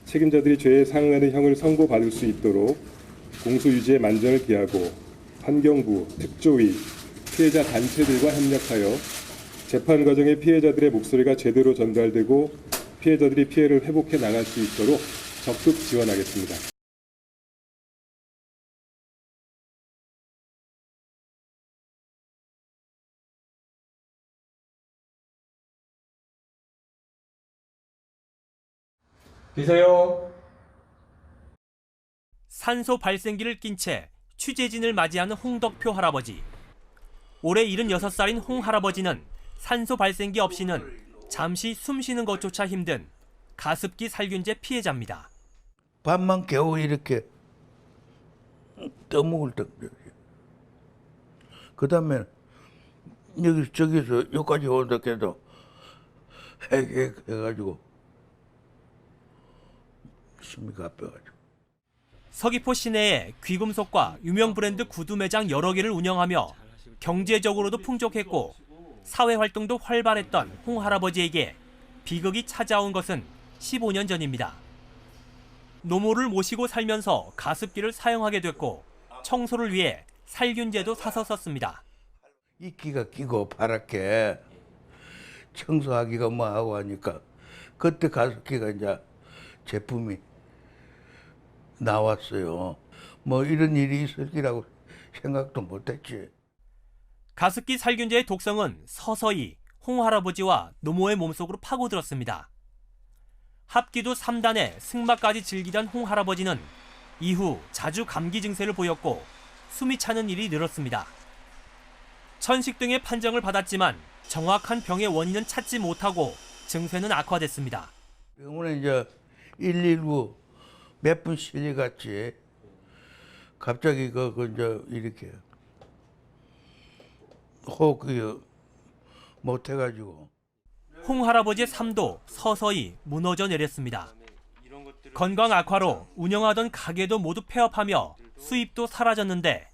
책임자들이 죄에 상응하는 형을 선고받을 수 있도록 공소 유지에 만전을 기하고 환경부, 특조위, 피해자 단체들과 협력하여 재판 과정에 피해자들의 목소리가 제대로 전달되고 피해자들이 피해를 회복해 나갈 수 있도록 적극 지원하겠습니다. 계세요. 산소 발생기를 낀 채 취재진을 맞이하는 홍덕표 할아버지. 올해 76살인 홍 할아버지는 산소 발생기 없이는 잠시 숨 쉬는 것조차 힘든 가습기 살균제 피해자입니다. 밤만 겨우 이렇게 떠먹을 정도예요. 그 다음에 저기서 여기까지 온다 해도 해가지고 숨이 가빠가지고. 서귀포 시내에 귀금속과 유명 브랜드 구두 매장 여러 개를 운영하며 경제적으로도 풍족했고 사회 활동도 활발했던 홍 할아버지에게 비극이 찾아온 것은 15년 전입니다. 노모를 모시고 살면서 가습기를 사용하게 됐고 청소를 위해 살균제도 사서 썼습니다. 이끼가 끼고 파랗게 청소하기가 뭐 하고 하니까 그때 가습기가 이제 제품이 나왔어요. 뭐 이런 일이 있을 거라고 생각도 못했지. 가습기 살균제의 독성은 서서히 홍 할아버지와 노모의 몸속으로 파고들었습니다. 합기도 3단에 승마까지 즐기던 홍 할아버지는 이후 자주 감기 증세를 보였고 숨이 차는 일이 늘었습니다. 천식 등의 판정을 받았지만 정확한 병의 원인은 찾지 못하고 증세는 악화됐습니다. 병원에 이제 119 몇 분 실려갔지. 갑자기 이제 이렇게 호흡이 못해가지고. 홍 할아버지의 삶도 서서히 무너져 내렸습니다. 건강 악화로 운영하던 가게도 모두 폐업하며 수입도 사라졌는데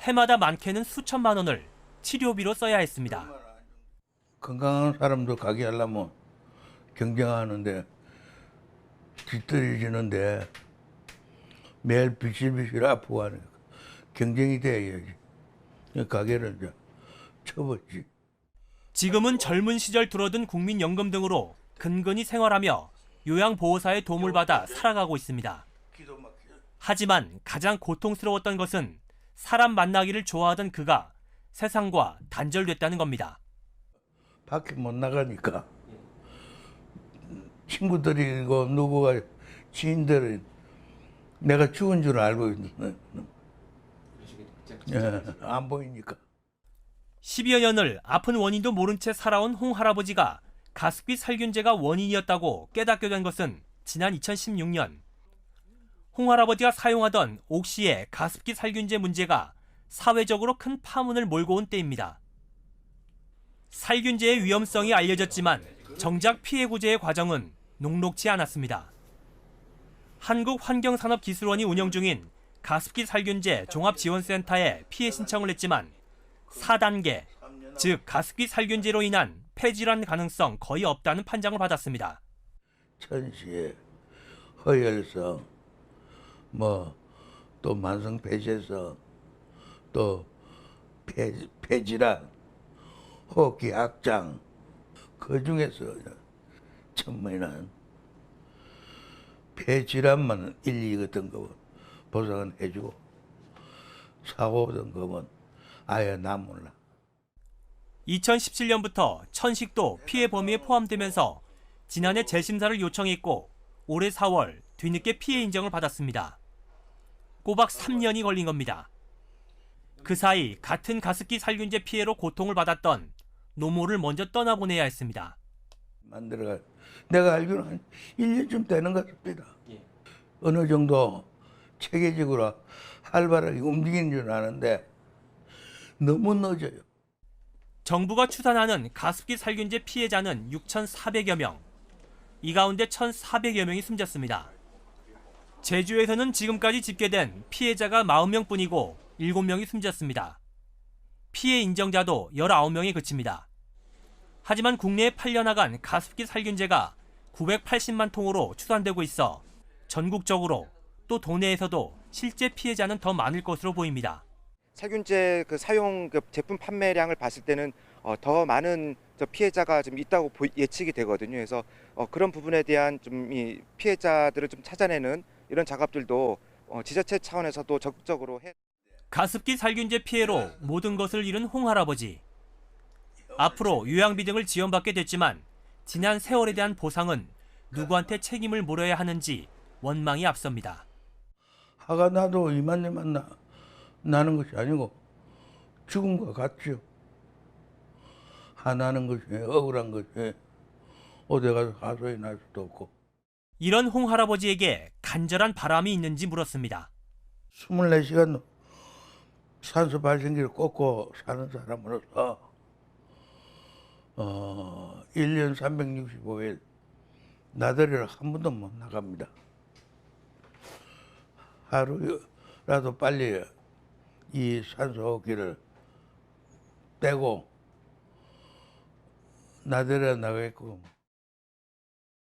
해마다 많게는 수천만 원을 치료비로 써야 했습니다. 건강한 사람도 가게 하려면 경쟁하는데 뒤떨어지는데 매일 비실비실 아프고 하니까 경쟁이 돼야지. 가게를 이제 접었지. 지금은 젊은 시절 들어둔 국민연금 등으로 근근히 생활하며 요양보호사의 도움을 받아 살아가고 있습니다. 하지만 가장 고통스러웠던 것은 사람 만나기를 좋아하던 그가 세상과 단절됐다는 겁니다. 밖에 못 나가니까 친구들이고 누구가 지인들은 내가 죽은 줄 알고 있는데 안 보이니까. 10여 년을 아픈 원인도 모른 채 살아온 홍 할아버지가 가습기 살균제가 원인이었다고 깨닫게 된 것은 지난 2016년. 홍 할아버지가 사용하던 옥시의 가습기 살균제 문제가 사회적으로 큰 파문을 몰고 온 때입니다. 살균제의 위험성이 알려졌지만 정작 피해 구제의 과정은 녹록지 않았습니다. 한국환경산업기술원이 운영 중인 가습기 살균제 종합지원센터에 피해 신청을 했지만 4단계, 즉 가습기 살균제로 인한 폐질환 가능성 거의 없다는 판정을 받았습니다. 천시에 허혈성, 또 만성 폐쇄성, 또 폐질환, 호흡기 악장, 그 중에서 처음에는 폐질환만 1, 2 같은 거 보상은 해주고 사고 같은 거면 아예 나 몰라. 2017년부터 천식도 피해 범위에 포함되면서 지난해 재심사를 요청했고 올해 4월 뒤늦게 피해 인정을 받았습니다. 꼬박 3년이 걸린 겁니다. 그 사이 같은 가습기 살균제 피해로 고통을 받았던 노모를 먼저 떠나보내야 했습니다. 만들어가 내가 알기로는 한 1년쯤 되는 것 같습니다. 어느 정도 체계적으로 활발하게 움직이는 줄 아는데 너무 늦어요. 정부가 추산하는 가습기 살균제 피해자는 6,400여 명. 이 가운데 1,400여 명이 숨졌습니다. 제주에서는 지금까지 집계된 피해자가 40명뿐이고 7명이 숨졌습니다. 피해 인정자도 19명에 그칩니다. 하지만 국내에 팔려나간 가습기 살균제가 980만 통으로 추산되고 있어 전국적으로 또 도내에서도 실제 피해자는 더 많을 것으로 보입니다. 살균제 그 사용 그 제품 판매량을 봤을 때는 더 많은 피해자가 좀 있다고 예측이 되거든요. 그래서 그런 부분에 대한 좀 이 피해자들을 좀 찾아내는 이런 작업들도 지자체 차원에서도 적극적으로 해. 가습기 살균제 피해로 모든 것을 잃은 홍할아버지. 앞으로 요양비 등을 지원받게 됐지만 지난 세월에 대한 보상은 누구한테 책임을 물어야 하는지 원망이 앞섭니다. 화가 나도 이만저만 나는 것이 아니고 죽음과 같죠. 화나는 것이 억울한 것이 어디 가서 하소연 할 수도 없고. 이런 홍할아버지에게 간절한 바람이 있는지 물었습니다. 24시간 산소 발생기를 꽂고 사는 사람으로서 1년 365일 나들이를 한 번도 못 나갑니다. 하루라도 빨리 이 산소호흡기를 떼고 나들이 나가겠고